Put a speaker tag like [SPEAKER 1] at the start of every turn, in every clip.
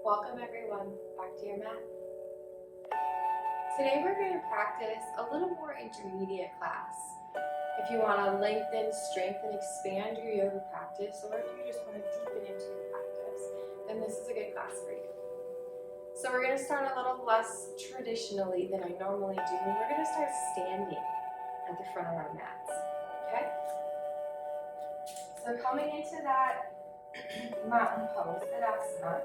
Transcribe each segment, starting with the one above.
[SPEAKER 1] Welcome everyone back to your mat. Today we're going to practice a little more intermediate class. If you want to lengthen, strengthen, expand your yoga practice, or if you just want to deepen into your practice, then this is a good class for you. So we're going to start a little less traditionally than I normally do. We're going to start standing at the front of our mats. Okay? So coming into that mountain pose, that asana,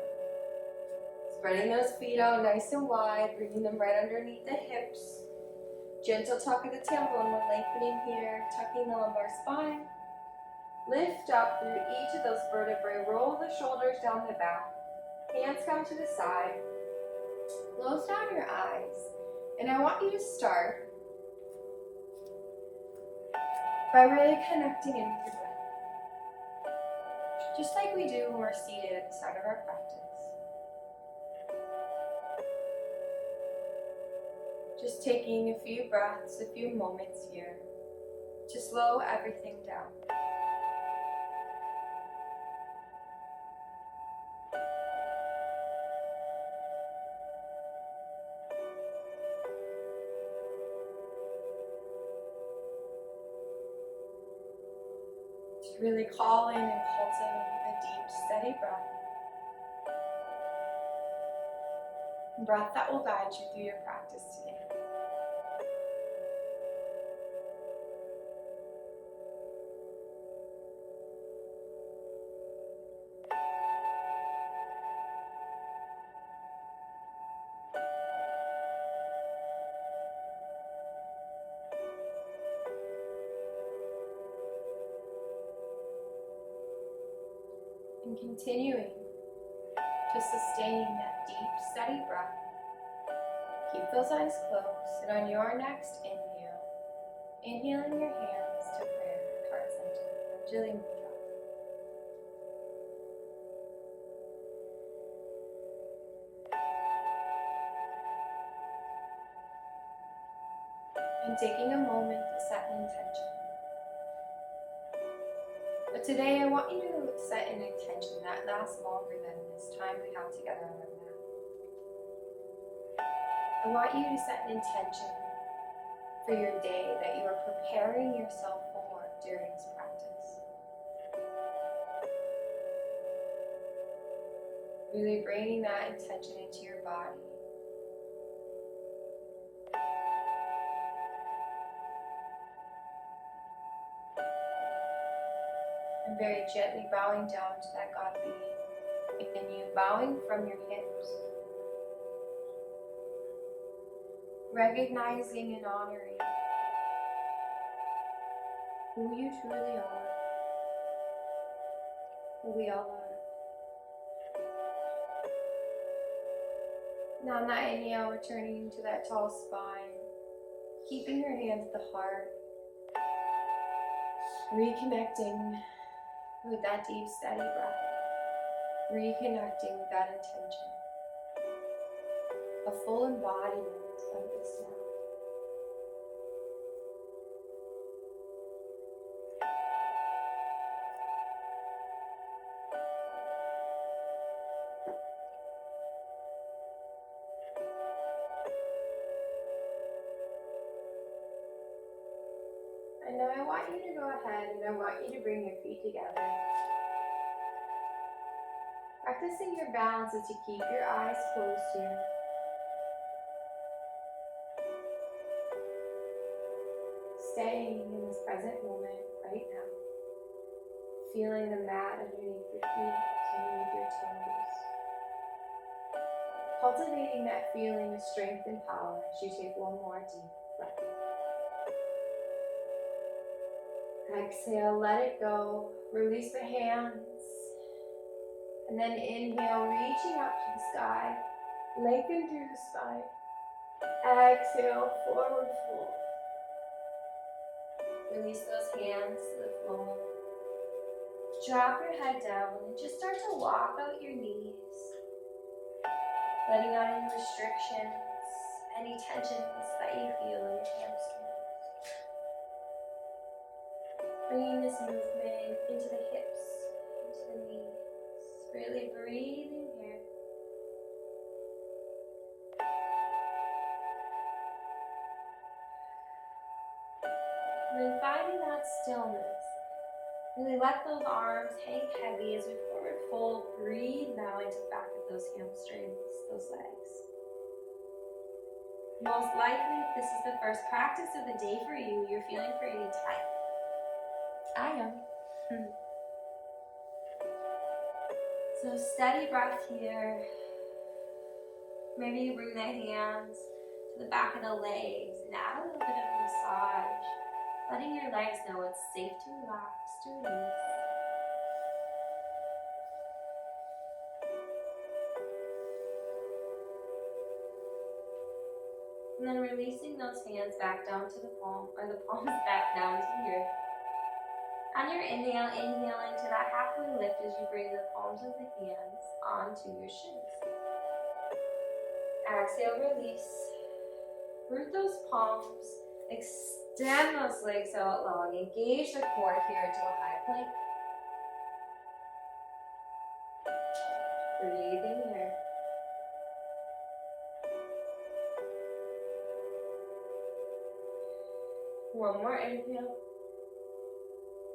[SPEAKER 1] spreading those feet out nice and wide, bringing them right underneath the hips. Gentle tuck of the tailbone, we're lengthening here, tucking the lumbar spine. Lift up through each of those vertebrae, roll the shoulders down the back. Hands come to the side. Close down your eyes. And I want you to start by really connecting in with your breath. Just like we do when we're seated at the start of our practice. Just taking a few breaths, a few moments here to slow everything down. To really call in and cultivate a deep, steady breath. A breath that will guide you through your practice today. And continuing to sustain that deep, steady breath. Keep those eyes closed, and on your next inhale, inhaling your hands to prayer, heart center, Anjali Mudra. And taking a moment to set an intention. But today I want you to set an intention that lasts longer than this time we have together on our mat. I want you to set an intention for your day that you are preparing yourself for during this practice. Really bringing that intention into your body. And very gently bowing down to that God being within you, bowing from your hips. Recognizing and honoring who you truly are, who we all are. Now on that inhale, returning to that tall spine, keeping your hands at the heart, reconnecting with that deep, steady breath, reconnecting with that intention, a full embodiment of this now. And now I want you to go ahead and I want you to bring your feet together. Practicing your balance as you keep your eyes closed here. Staying in this present moment right now. Feeling the mat underneath your feet, underneath your toes. Cultivating that feeling of strength and power as you take one more deep breath. Exhale, let it go. Release the hands. And then inhale, reaching up to the sky. Lengthen through the spine. Exhale, forward fold. Release those hands to the floor. Drop your head down and just start to walk out your knees. Letting out any restrictions, any tensions that you feel in your hamstrings. Bringing this movement into the hips, into the knees. Really breathing here.
[SPEAKER 2] Really let those arms hang heavy as we forward fold. Breathe now into the back of those hamstrings, those legs. Most likely, if this is the first practice of the day for you, you're feeling pretty tight. I am. So steady breath here. Maybe you bring the hands to the back of the legs and add a little bit of a massage, letting your legs know it's safe to relax, to release. And then releasing those hands back down to the palm, or the palms back down to the earth. On your inhale, inhale into that halfway lift as you bring the palms of the hands onto your shins. Exhale, release. Root those palms. Extend those legs out long. Engage the core here into a high plank. Breathing here. One more inhale.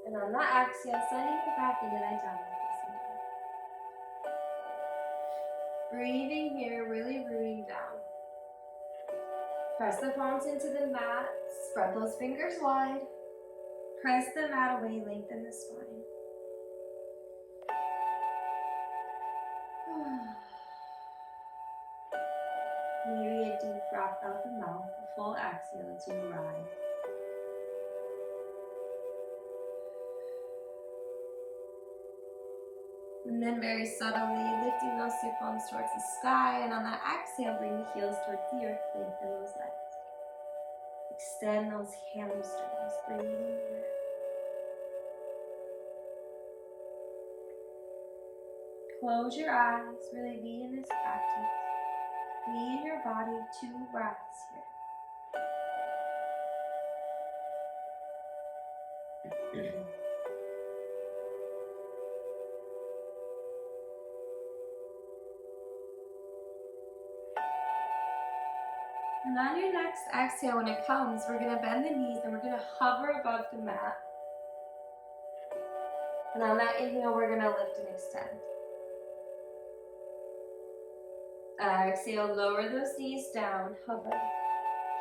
[SPEAKER 2] And on that exhale, sending it back into that downward facing dog. Breathing here, really rooting down. Press the palms into the mat. Spread those fingers wide. Press the mat away, lengthen the spine. Maybe a deep breath out the mouth, a full exhale as you arrive. And then very subtly lifting those two palms towards the sky, and on that exhale, bring the heels towards the earth, lengthen those legs. Extend those hamstrings, breathing here. Close your eyes, really be in this practice. Be in your body, 2 breaths here. And on your next exhale, when it comes, we're going to bend the knees and we're going to hover above the mat. And on that inhale, we're going to lift and extend. Exhale, lower those knees down, hover.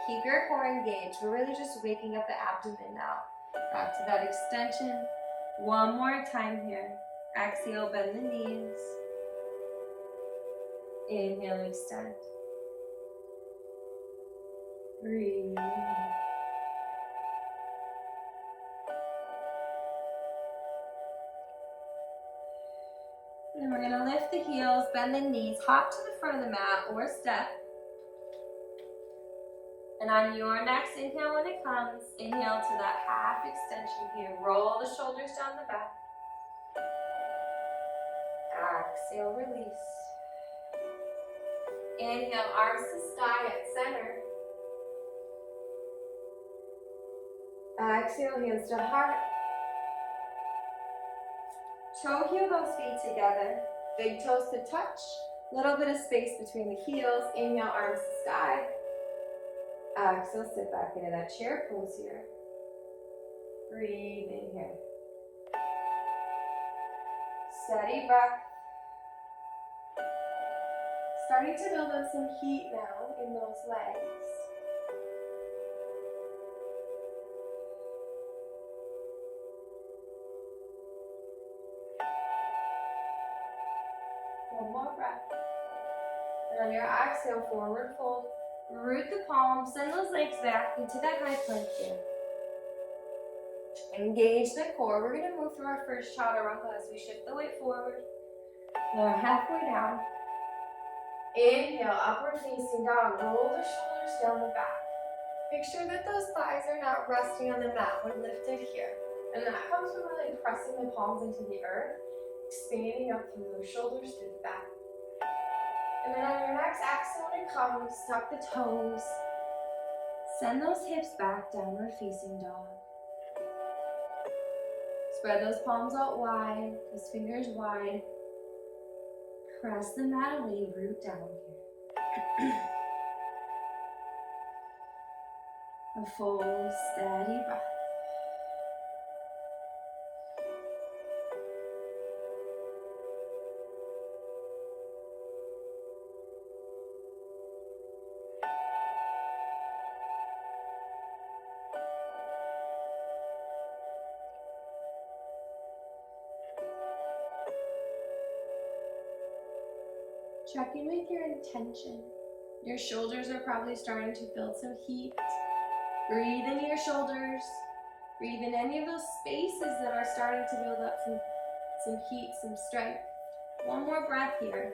[SPEAKER 2] Keep your core engaged. We're really just waking up the abdomen now. Back to that extension. One more time here. Exhale, bend the knees. Inhale, extend. Breathe. Then we're going to lift the heels, bend the knees, hop to the front of the mat or step. And on your next inhale when it comes, inhale to that half extension here. Roll the shoulders down the back. Exhale, release. Inhale, arms to sky at center. Exhale, hands to heart. Toe heel those feet together. Big toes to touch. Little bit of space between the heels. Inhale, arms to sky. Exhale, sit back into that chair pose here. Breathe in here. Steady breath. Starting to build up some heat now in those legs. One more breath. And on your exhale, forward fold. Root the palms, send those legs back into that high plank here. Engage the core. We're going to move through our first chaturanga as we shift the weight forward. We're halfway down. Inhale, upward facing dog. Roll the shoulders down the back. Make sure that those thighs are not resting on the mat when lifted here. And that comes from really pressing the palms into the earth, expanding up through those shoulders through the back. And then on your next exhale when it comes, tuck the toes. Send those hips back, downward facing dog. Spread those palms out wide, those fingers wide. Press the mat away, root down here. A full, steady breath. Check in with your intention. Your shoulders are probably starting to feel some heat. Breathe into your shoulders. Breathe in any of those spaces that are starting to build up some heat, some strength. One more breath here.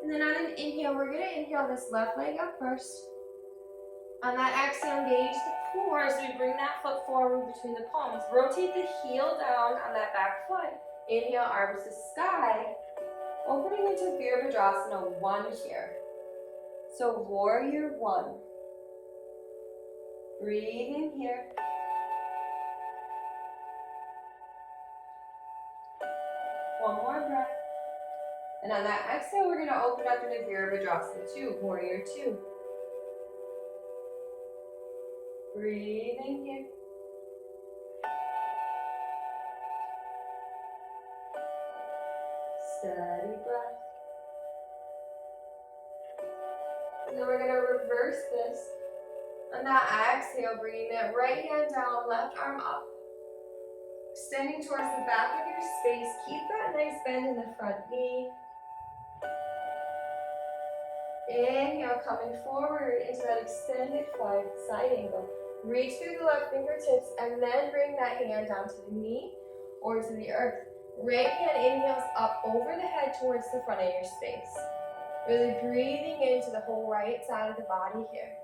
[SPEAKER 2] And then on an inhale, we're going to inhale this left leg up first. On that exhale, engage the core as we bring that foot forward between the palms. Rotate the heel down on that back foot. Inhale, arms to sky. Opening into Virabhadrasana 1 here. So warrior 1. Breathe in here. One more breath. And on that exhale, we're going to open up into Virabhadrasana 2, warrior 2. Breathe in here. Steady breath. And then we're going to reverse this. On that exhale, bringing that right hand down, left arm up. Extending towards the back of your space. Keep that nice bend in the front knee. Inhale, coming forward into that extended side angle. Reach through the left fingertips and then bring that hand down to the knee or to the earth. Right hand inhales up over the head towards the front of your space. Really breathing into the whole right side of the body here.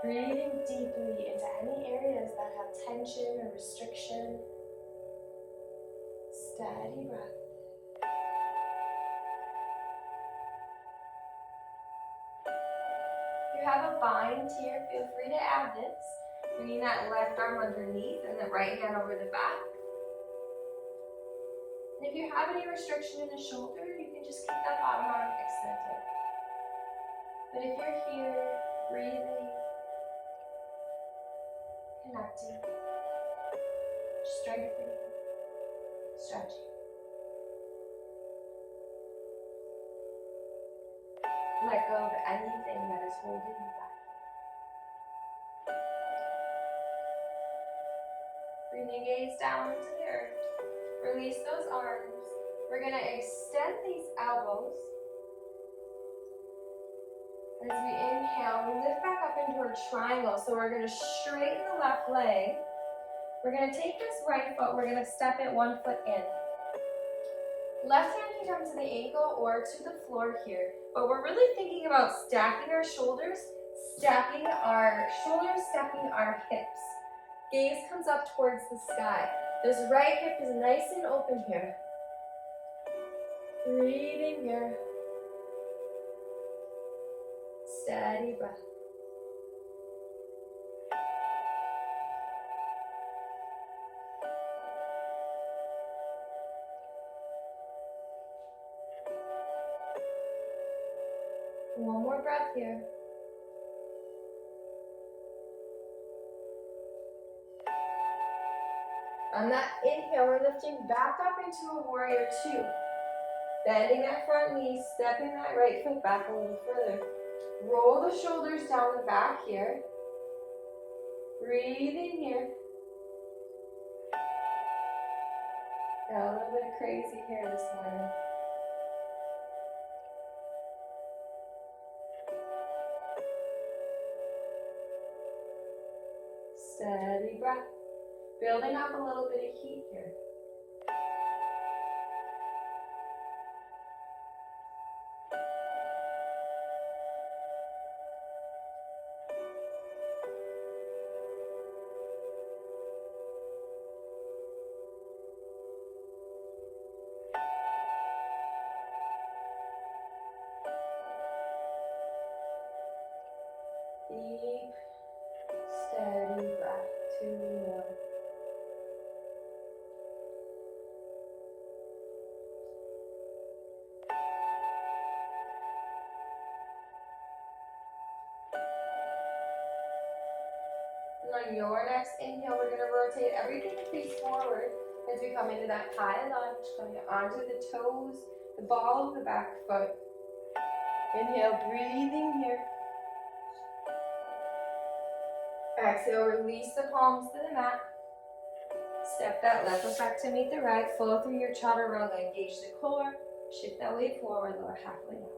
[SPEAKER 2] Breathing deeply into any areas that have tension or restriction. Steady breath. If you have a bind here, feel free to add this. Bringing that left arm underneath and the right hand over the back. And if you have any restriction in the shoulder, you can just keep that bottom arm extended. But if you're here, breathing, connecting, strengthening, stretching. Let go of anything that is holding you back. Bring the gaze down to the earth. Release those arms. We're going to extend these elbows. As we inhale, we lift back up into a triangle. So we're going to straighten the left leg. We're going to take this right foot. We're going to step it 1 foot in. Left hand can come to the ankle or to the floor here. But we're really thinking about stacking our shoulders, stacking our hips. Gaze comes up towards the sky. This right hip is nice and open here. Breathing here. Steady breath. One more breath here. On that inhale, we're lifting back up into a warrior 2. Bending that front knee, stepping that right foot back a little further. Roll the shoulders down the back here. Breathe in here. Got a little bit of crazy here this morning. Steady breath. Building up a little bit of heat here. Deep, steady breath. 2 more. And on your next inhale, we're going to rotate everything face forward as we come into that high lunge, coming onto the toes, the ball of the back foot. Inhale, breathing here. Exhale, release the palms to the mat. Step that left foot back to meet the right. Flow through your chaturanga. Engage the core. Shift that weight forward, lower halfway down.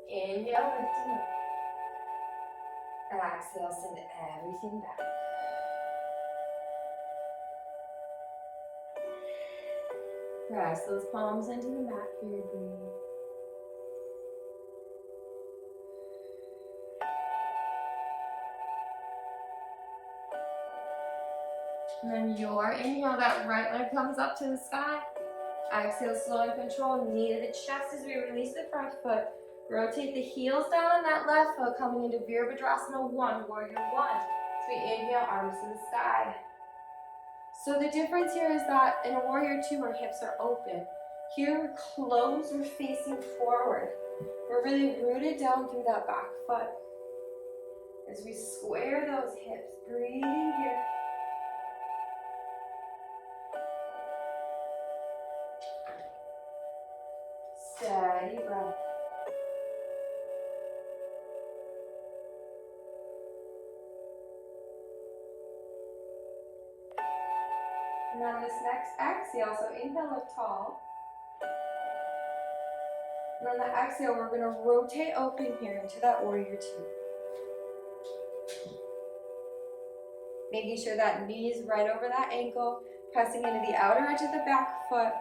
[SPEAKER 2] Inhale, lifting up. Exhale, send everything back. Press those palms into the mat here, breathe. And then your inhale, that right leg comes up to the sky. Exhale, slow and control, knee to the chest as we release the front foot. Rotate the heels down on that left foot, coming into Virabhadrasana 1, Warrior 1. So we inhale, arms to the sky. So the difference here is that in a Warrior 2, our hips are open. Here we're closed, we're facing forward. We're really rooted down through that back foot. As we square those hips, breathing here. Steady breath. And on this next exhale, so inhale, lift tall. And on the exhale, we're going to rotate open here into that Warrior 2. Making sure that knee is right over that ankle, pressing into the outer edge of the back foot.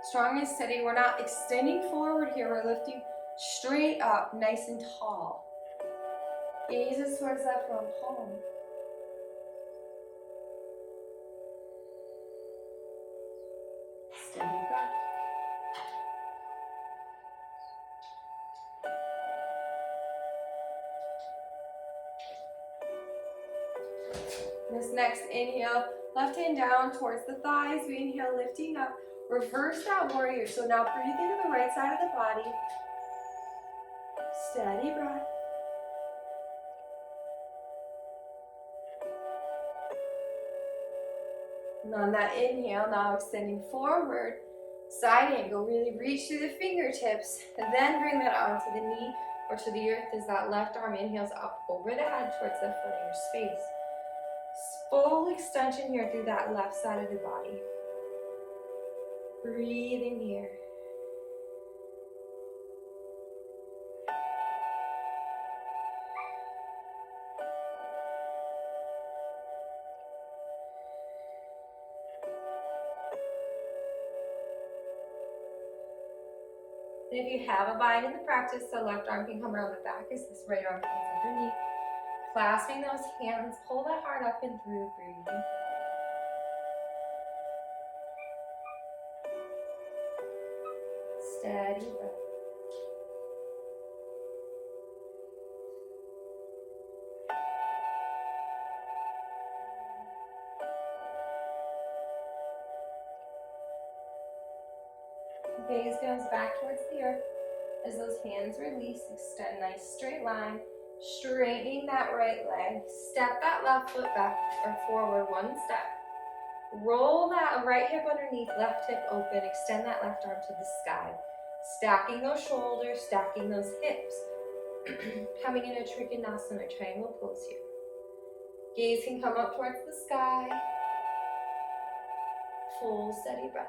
[SPEAKER 2] Strong and steady. We're not extending forward here. We're lifting straight up, nice and tall. Gazes towards that front palm. Steady breath. This next inhale, left hand down towards the thighs. We inhale, lifting up. Reverse that warrior. So now breathe into the right side of the body. Steady breath. And on that inhale, now extending forward, side angle. Really reach through the fingertips and then bring that arm to the knee or to the earth as that left arm inhales up over the head towards the foot in your space. Full extension here through that left side of the body. Breathing here. And if you have a bind in the practice, the left arm can come around the back as this right arm comes underneath. Clasping those hands, pull the heart up and through, breathing. Steady breath. Gaze goes back towards the earth. As those hands release, extend nice straight line. Straightening that right leg. Step that left foot back or forward one step. Roll that right hip underneath, left hip open. Extend that left arm to the sky. Stacking those shoulders, stacking those hips. Coming into Trikonasana, triangle pose here. Gaze can come up towards the sky. Full steady breath.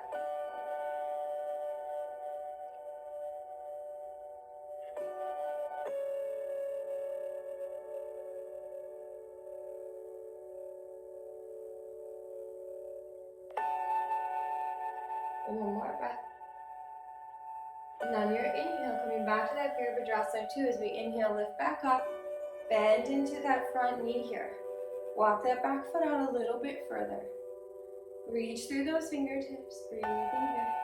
[SPEAKER 2] One more breath. And on your inhale, coming back to that Virabhadrasana 2 as we inhale, lift back up, bend into that front knee here. Walk that back foot out a little bit further. Reach through those fingertips, breathing here.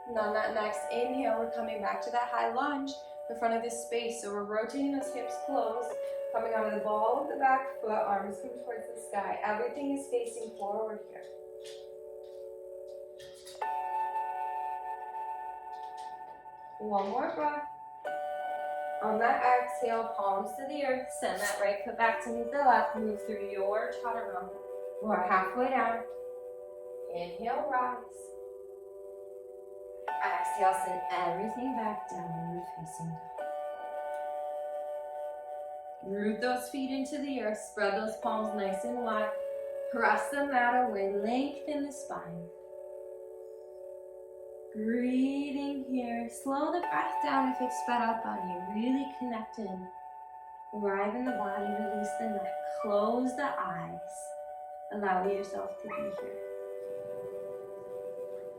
[SPEAKER 2] And on that next inhale, we're coming back to that high lunge, the front of this space. So we're rotating those hips close, coming out of the ball of the back foot, arms come towards the sky. Everything is facing forward here. One more breath. On that exhale, palms to the earth, send that right foot back to meet the left, move through your chaturanga. We're halfway down. Inhale, rise. Exhale, send everything back down, facing down. Root those feet into the earth, spread those palms nice and wide. Press the mat away, lengthen the spine. Breathing here. Slow the breath down if it's sped up on you. Really connect in. Arrive in the body, release the neck. Close the eyes. Allow yourself to be here.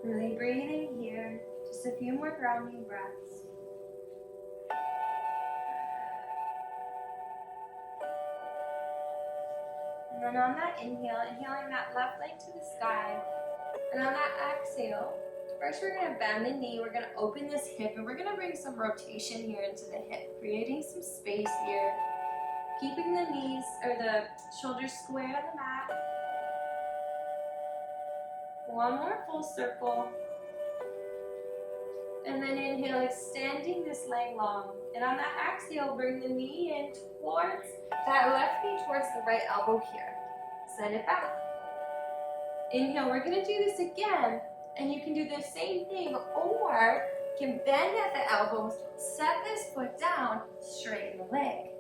[SPEAKER 2] Really breathing here. Just a few more grounding breaths. And then on that inhale, inhaling that left leg to the sky. And on that exhale, first we're going to bend the knee, we're going to open this hip, and we're going to bring some rotation here into the hip, creating some space here. Keeping the knees or the shoulders square on the mat. One more full circle. And then inhale, extending this leg long. And on that exhale, bring the knee in towards that left knee towards the right elbow here. Send it back. Inhale, we're going to do this again. And you can do the same thing, or you can bend at the elbows, set this foot down, straighten the leg.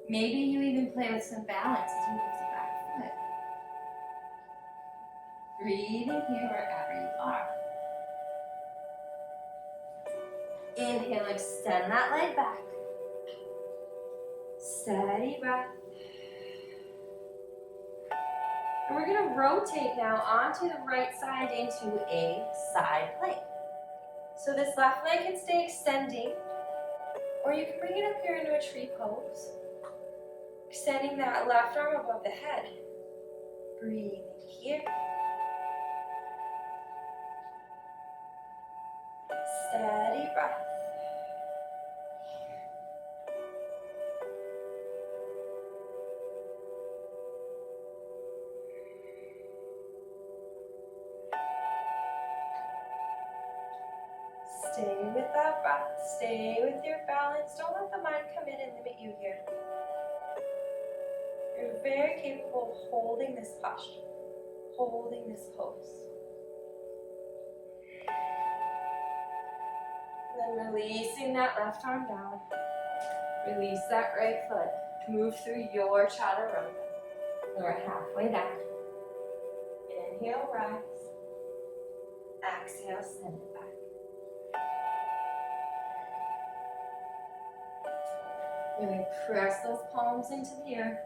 [SPEAKER 2] Maybe you even play with some balance as you move the back foot. Breathing here wherever you are. Inhale, extend that leg back. Steady breath. And we're going to rotate now onto the right side into a side plank. So this left leg can stay extending, or you can bring it up here into a tree pose. Extending that left arm above the head. Breathing here. Steady breath. Stay with that breath. Stay with your balance. Don't let the mind come in and limit you here. You're very capable of holding this posture, holding this pose. And then releasing that left arm down. Release that right foot. Move through your chaturanga. We're halfway down. Inhale, rise. Exhale, send it back. Really press those palms into the earth.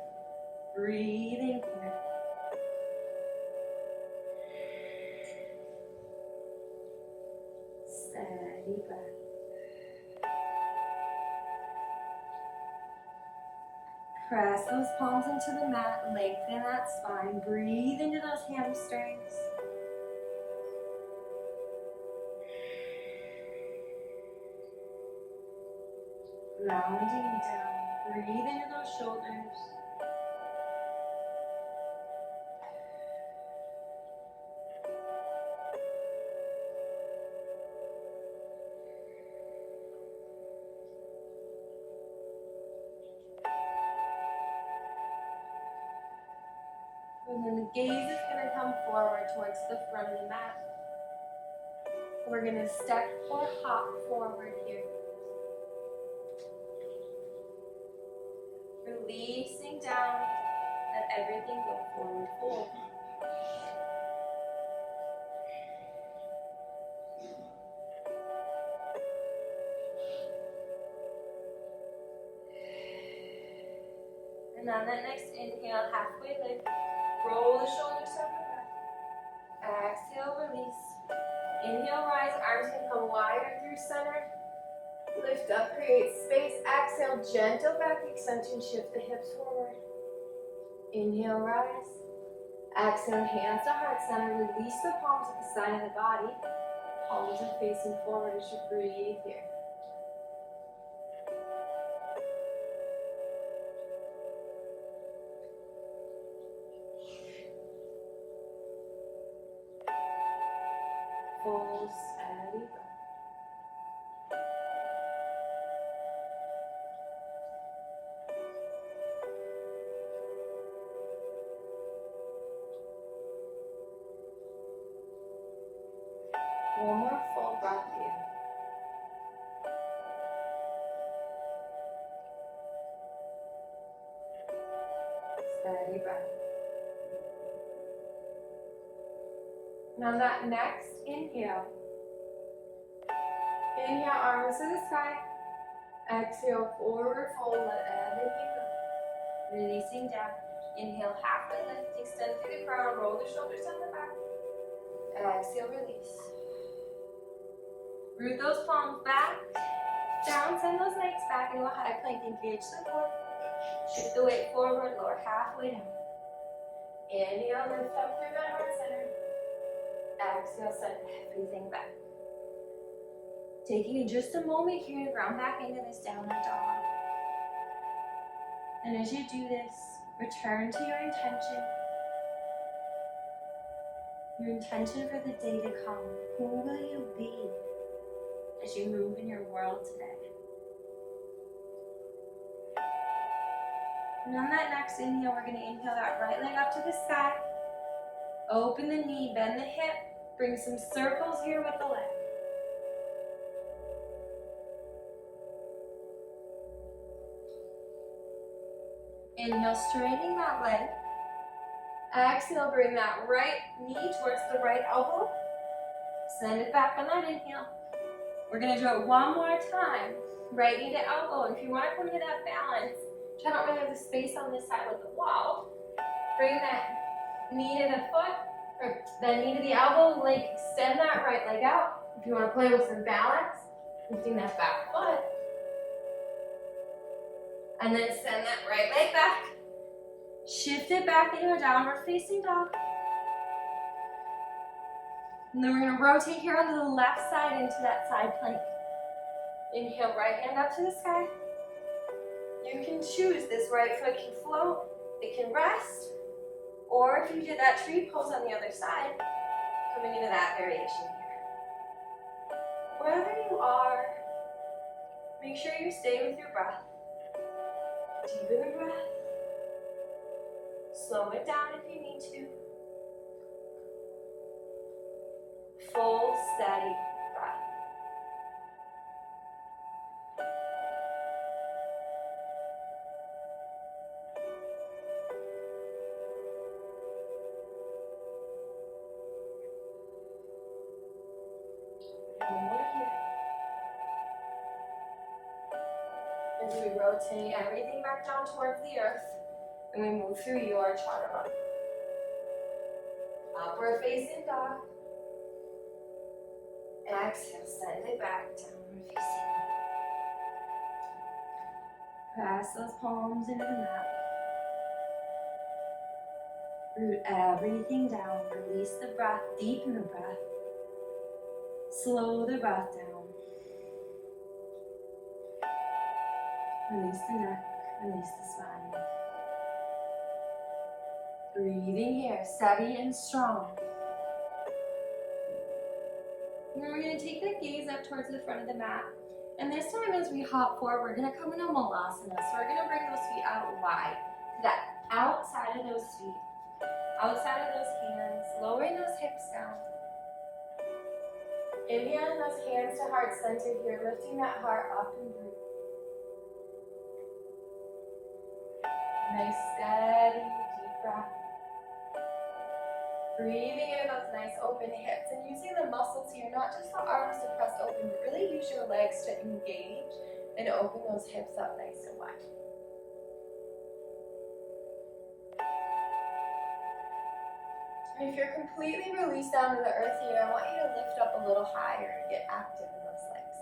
[SPEAKER 2] Breathing here. Steady breath. Press those palms into the mat. Lengthen that spine. Breathe into those hamstrings. Rounding down. Breathe into those shoulders. And then the gaze is going to come forward towards the front of the mat. We're going to step or hop forward here. Releasing down, let everything go forward, fold. And on that next inhale, halfway lift, roll the shoulders up and back. Exhale, release. Inhale, rise, arms can come wider through center. Lift up, create space. Exhale, gentle back extension, shift the hips forward. Inhale, rise. Exhale, hands to heart center. Release the palms at the side of the body. Palms are facing forward as you breathe here. Full steady breath. One more full breath here. Steady breath. And on that next inhale, Inhale, arms to the sky. Exhale, forward fold, let everything go. Releasing down. Inhale, halfway lift, extend through the crown, roll the shoulders down the back. Exhale, release. Root those palms back, down, send those legs back into a high plank, engage the core. Shift the weight forward, lower halfway down. Inhale, lift up through the heart center. Exhale, send everything back. Taking just a moment here to ground back into this downward dog. And as you do this, return to your intention. Your intention for the day to come. Who will you be as you move in your world today? And on that next inhale, we're going to inhale that right leg up to the sky. Open the knee, bend the hip. Bring some circles here with the leg. Inhale, straightening that leg. Exhale, bring that right knee towards the right elbow. Send it back on that inhale. We're going to do it one more time. Right knee to elbow. And if you want to come into that balance, which I don't really have the space on this side with the wall, bring that knee to the foot, or that knee to the elbow, leg, extend that right leg out. If you want to play with some balance, lifting that back foot. And then send that right leg back. Shift it back into a downward facing dog. And then we're going to rotate here onto the left side into that side plank. Inhale, right hand up to the sky. You can choose. This right foot can float, it can rest, or if you did that tree pose on the other side, coming into that variation here. Wherever you are, make sure you stay with your breath. Deepen the breath. Slow it down if you need to. Full, steady breath. One more here. As we rotate everything back down towards the earth, and we move through your chaturanga. Upward facing dog. Exhale, send it back, downward facing. Press those palms into the mat. Root everything down. Release the breath, deepen the breath. Slow the breath down. Release the neck, release the spine. Breathing here, steady and strong. And then we're going to take that gaze up towards the front of the mat. And this time as we hop forward, we're going to come into malasana. So we're going to bring those feet out wide. To that outside of those feet. Outside of those hands. Lowering those hips down. Inhaling those hands to heart center here. Lifting that heart up and through. Nice, steady, deep breath. Breathing into those nice open hips and using the muscles here, not just the arms to press open, but really use your legs to engage and open those hips up nice and wide. And if you're completely released down to the earth here, I want you to lift up a little higher and get active in those legs.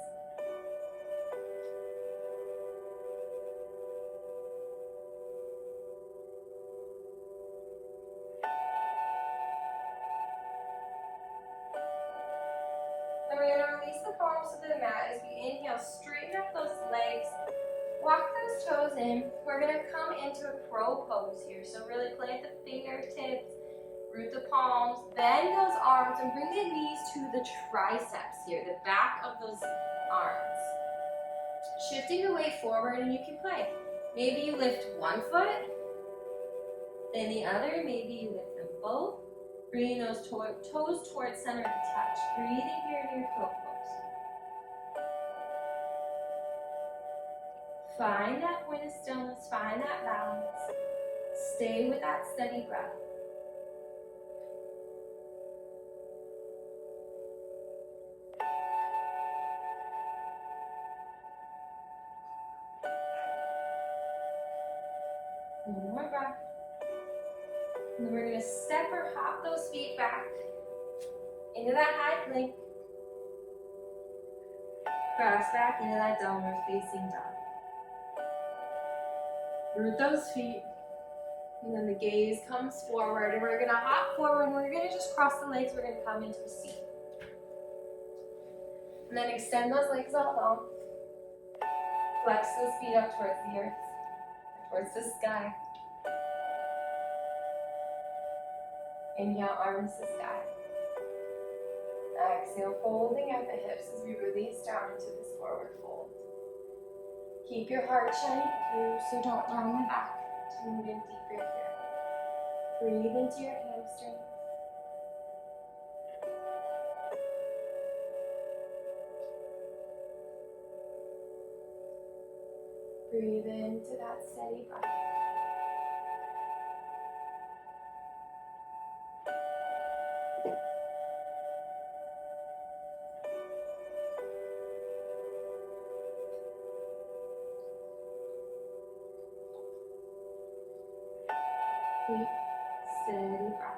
[SPEAKER 2] Then we're going to release the palms to the mat as we inhale, straighten up those legs, walk those toes in. We're going to come into a crow pose here. So really plant the fingertips, root the palms, bend those arms, and bring the knees to the triceps here, the back of those arms. Shifting the weight forward, and you can play. Maybe you lift one foot, then the other, maybe you lift them both. Bringing those toes towards center to touch. Breathing here in your crow pose. Find that point of stillness, find that balance. Stay with that steady breath. One more breath. And then we're going to step or hop those feet back into that high plank. Cross back into that downward facing dog. Root those feet. And then the gaze comes forward. And we're going to hop forward. And we're going to just cross the legs. We're going to come into a seat. And then extend those legs out long. Flex those feet up towards the earth, towards the sky. Inhale, arms to sky. Exhale, folding out the hips as we release down into this forward fold. Keep your heart shining through, so don't round the back to move in deeper here. Breathe into your hamstrings. Breathe into that steady breath. Deep, steady breath.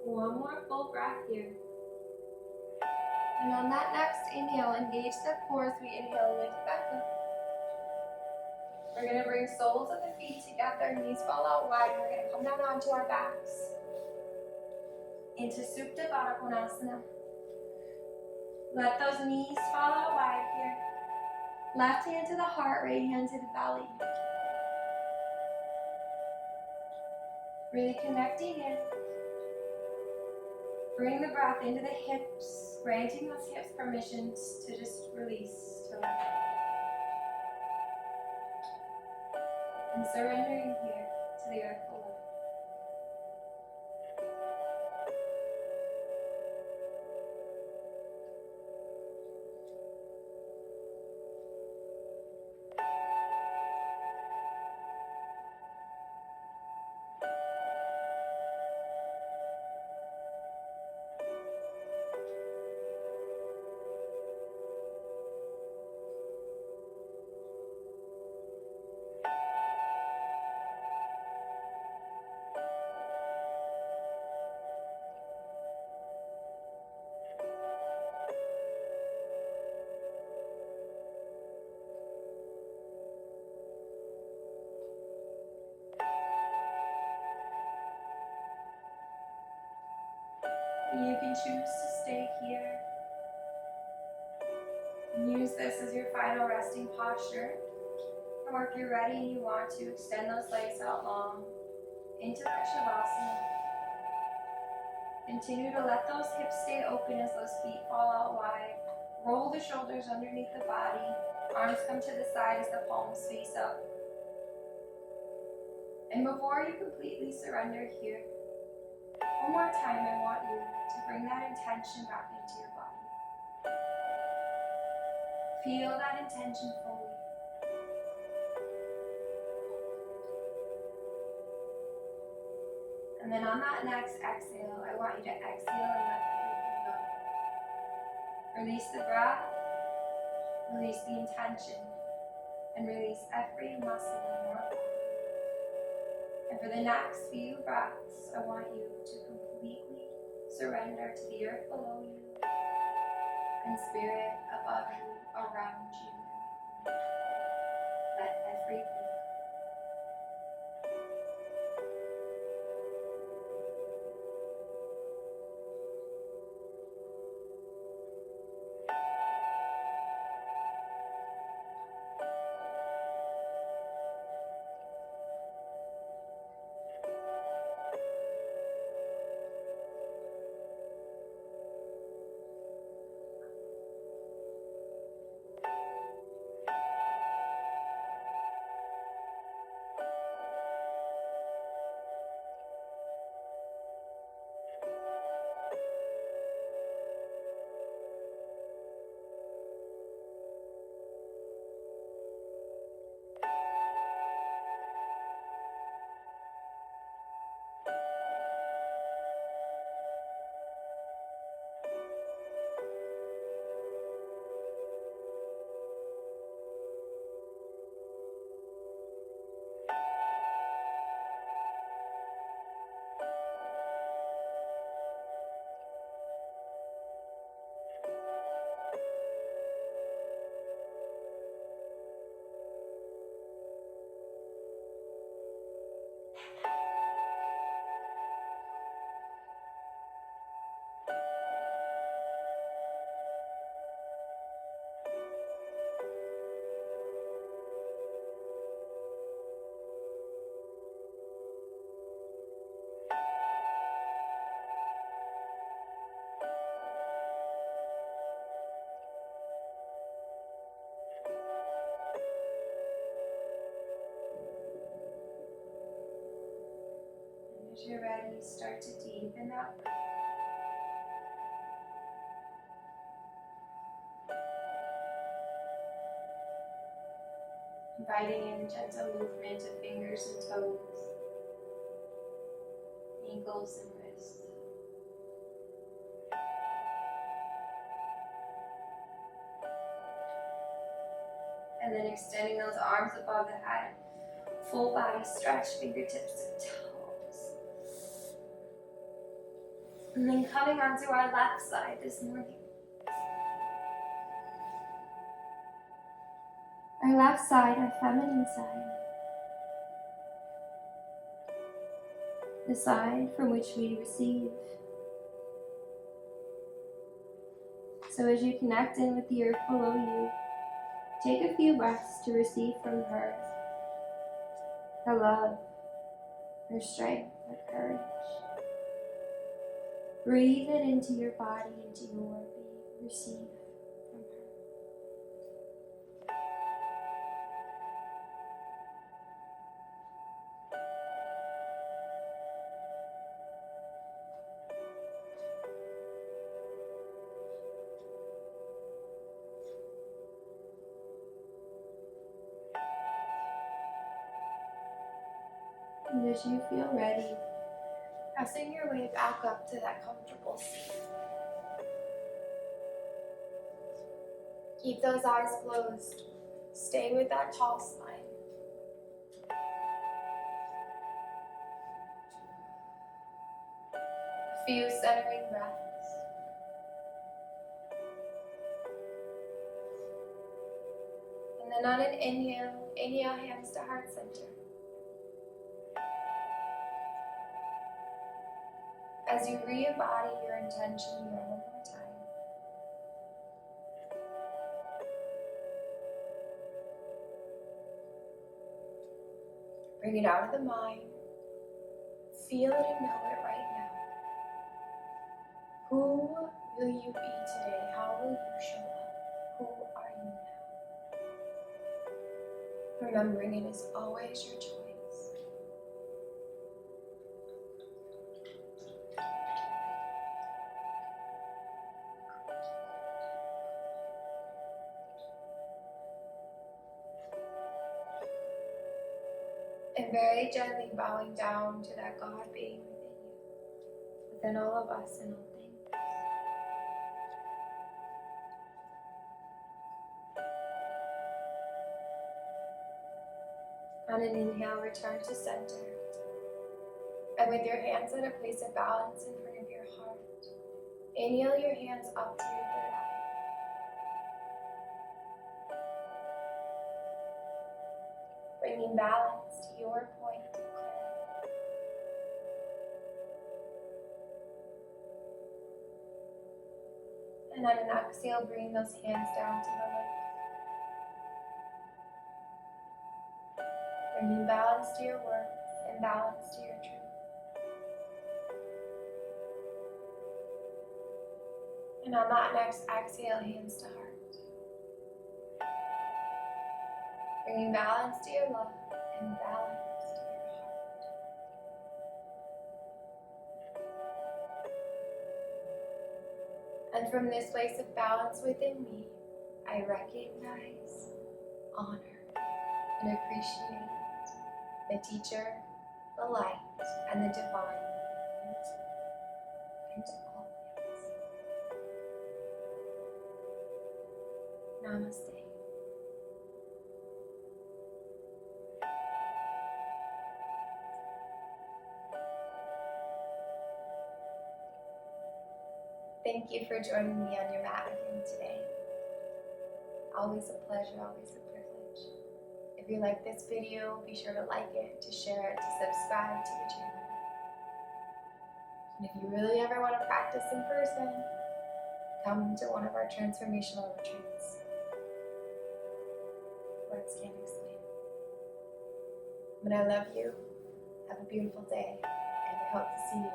[SPEAKER 2] One more full breath here. And on that next inhale, engage the core as we inhale, lift back up. We're going to bring soles of the feet together, knees fall out wide. We're going to come down onto our backs into Supta Baddha Konasana. Let those knees fall out wide here. Left hand to the heart, right hand to the belly. Really connecting in. Bring the breath into the hips, granting those hips permission to just release, to let go. And surrendering here to the earth below. You can choose to stay here and use this as your final resting posture. Or if you're ready and you want to, extend those legs out long into that Shavasana. Continue to let those hips stay open as those feet fall out wide. Roll the shoulders underneath the body. Arms come to the side as the palms face up. And before you completely surrender here, one more time I want you to bring that intention back into your body. Feel that intention fully. And then on that next exhale, I want you to exhale and let everything go. Release the breath, release the intention, and release every muscle in your body. And for the next few breaths, I want you to completely surrender to the earth below you and spirit above you, around you. Let everything go.
[SPEAKER 1] As you're ready, start to deepen that breath. Inviting in gentle movement of fingers and toes, ankles and wrists. And then extending those arms above the head. Full body stretch, fingertips to toes. And then coming onto our left side this morning. Our left side, our feminine side. The side from which we receive. So as you connect in with the earth below you, take a few breaths to receive from her love, her strength, her courage. Breathe it into your body, into your being. Receive from her. And as you feel ready, pressing your way back up to that comfortable seat. Keep those eyes closed. Stay with that tall spine. A few centering breaths. And then on an inhale hands to heart center. As you re-embody your intention here one more time. Bring it out of the mind. Feel it and know it right now. Who will you be today? How will you show up? Who are you now? Remembering it is always your choice. And very gently bowing down to that God being within you, within all of us and all things. On an inhale, return to center. And with your hands at a place of balance in front of your heart, inhale your hands up to your third eye. Bringing balance to your point of clarity. And on an exhale, bring those hands down to the legs. Bringing balance to your words and balance to your truth. And on that next exhale, hands to heart. Bringing balance to your love and balance to your heart. And from this place of balance within me, I recognize, honor, and appreciate the teacher, the light, and the divine into all things. Namaste. Thank you for joining me on your mat again today. Always a pleasure, always a privilege. If you like this video, be sure to like it, to share it, to subscribe to the channel. And if you really ever want to practice in person, come to one of our transformational retreats. Words can't explain. But I love you. Have a beautiful day, and I hope to see you